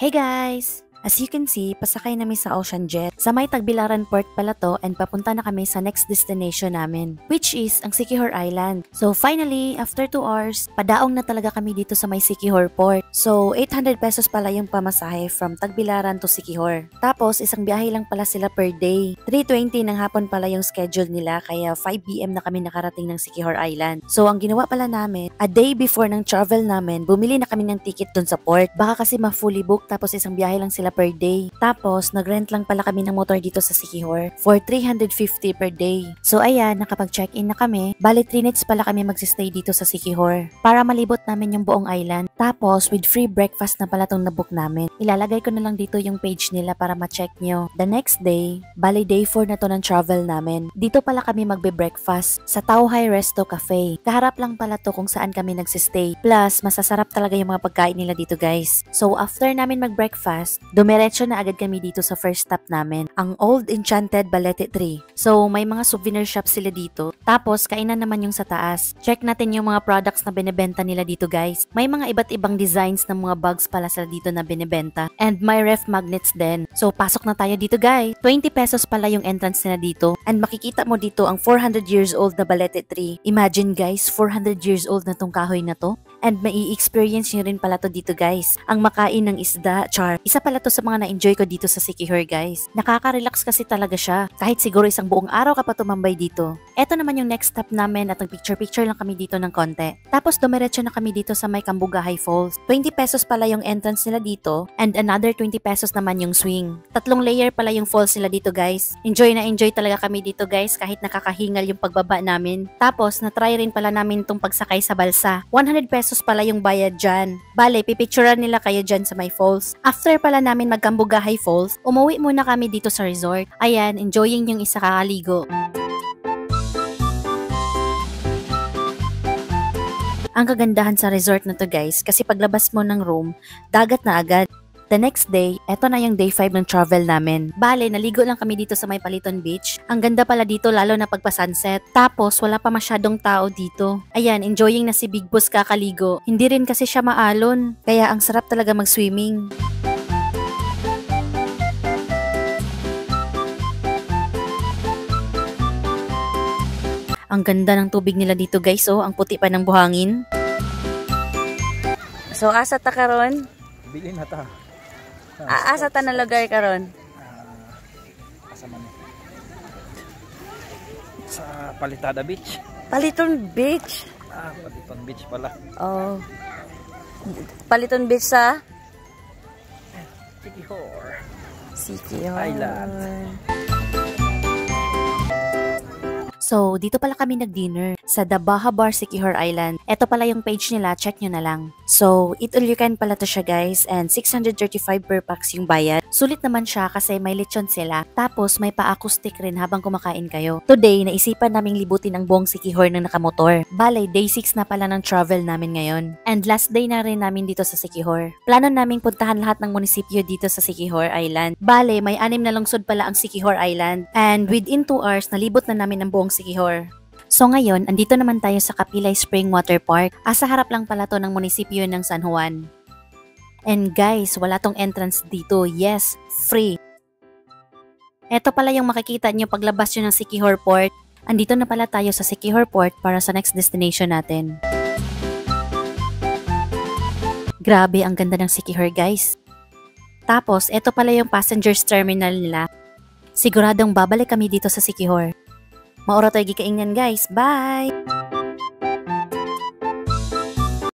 Hey guys! As you can see, pasakay namin sa Ocean Jet. Sa may Tagbilaran Port pala to and papunta na kami sa next destination namin, which is ang Siquijor Island. So finally, after 2 hours, padaong na talaga kami dito sa may Siquijor Port. So 800 pesos pala yung pamasahe from Tagbilaran to Siquijor. Tapos isang biyahe lang pala sila per day. 3:20 ng hapon pala yung schedule nila kaya 5 PM na kami nakarating ng Siquijor Island. So ang ginawa pala namin, a day before ng travel namin, bumili na kami ng ticket dun sa port. Baka kasi ma-fully book tapos isang biyahe lang sila per day. Tapos, nag-rent lang pala kami ng motor dito sa Siquijor for 350 per day. So ayan, nakapag-check-in na kami. Bali 3 nights pala kami magsistay dito sa Siquijor para malibot namin yung buong island. Tapos, with free breakfast na pala tong nabook namin. Ilalagay ko na lang dito yung page nila para ma-check nyo. The next day, bali day 4 na to ng travel namin. Dito pala kami magbe-breakfast sa Tauhay Resto Cafe. Kaharap lang pala to kung saan kami nagsistay. Plus, masasarap talaga yung mga pagkain nila dito guys. So after namin mag-breakfast, dumiretso na agad kami dito sa first stop namin, ang Old Enchanted Balete Tree. So may mga souvenir shops sila dito. Tapos kainan naman yung sa taas. Check natin yung mga products na binebenta nila dito guys. May mga iba't ibang designs ng mga bags pala sila dito na binebenta. And may ref magnets din. So pasok na tayo dito guys. 20 pesos pala yung entrance nila dito. And makikita mo dito ang 400 years old na Balete Tree. Imagine guys, 400 years old na tong kahoy na to. And may i-experience nyo rin pala to dito guys. Ang makain ng isda, char. Isa pala to sa mga na-enjoy ko dito sa Siquijor guys. Nakaka-relax kasi talaga siya. Kahit siguro isang buong araw ka pa tumambay dito. Eto naman yung next stop namin at nag-picture-picture lang kami dito ng konti. Tapos dumiretso na kami dito sa may Cambugahay Falls. 20 pesos pala yung entrance nila dito and another 20 pesos naman yung swing. 3 layer pala yung falls nila dito guys. Enjoy na enjoy talaga kami dito guys kahit nakakahingal yung pagbaba namin. Tapos na-try rin pala namin tong pagsakay sa balsa. 100 pesos pala yung bayad dyan. Bale, pipicturean nila kayo dyan sa may falls. After pala namin mag-Cambugahay Falls, umuwi muna kami dito sa resort. Ayan, enjoying yung isa kakaligo. Ang kagandahan sa resort na to guys, kasi paglabas mo ng room, dagat na agad. The next day, eto na yung day 5 ng travel namin. Bale, naligo lang kami dito sa may Paliton Beach. Ang ganda pala dito lalo na pagpa-sunset. Tapos, wala pa masyadong tao dito. Ayan, enjoying na si Big Boss kakaligo. Hindi rin kasi siya maalon, kaya ang sarap talaga mag-swimming. Ang ganda ng tubig nila dito guys, oh. Ang puti pa ng buhangin. So, asa ta karon? Bili na ta. Asa ta na lugar karon? Asa man? Sa Palitada Beach. Paliton Beach. Paliton Beach pala. Oh. Paliton Beach sa Siquijor Island. So, dito pala kami nag-dinner sa The Baja Bar Siquijor Island. Ito pala yung page nila, check nyo na lang. So, eat all you can pala to siya guys and 635 per pax yung bayad. Sulit naman siya kasi may lechon sila. Tapos, may pa-acoustic rin habang kumakain kayo. Today, naisipan naming libutin ang buong Siquijor ng nakamotor. Bale, day 6 na pala ng travel namin ngayon. And last day na rin namin dito sa Siquijor. Plano naming puntahan lahat ng munisipyo dito sa Siquijor Island. Bale, may 6 na lungsod pala ang Siquijor Island. And within 2 hours, nalibot na namin ang buong Siquijor. So ngayon, andito naman tayo sa Kapilay Spring Water Park. Sa harap lang pala to ng munisipyo ng San Juan. And guys, wala tong entrance dito. Yes, free. Eto pala yung makikita nyo paglabas nyo ng Siquijor Port. Andito na pala tayo sa Siquijor Port para sa next destination natin. Grabe, ang ganda ng Siquijor guys. Tapos, eto pala yung passengers terminal nila. Siguradong babalik kami dito sa Siquijor. Maura tayo gikaingnan guys. Bye!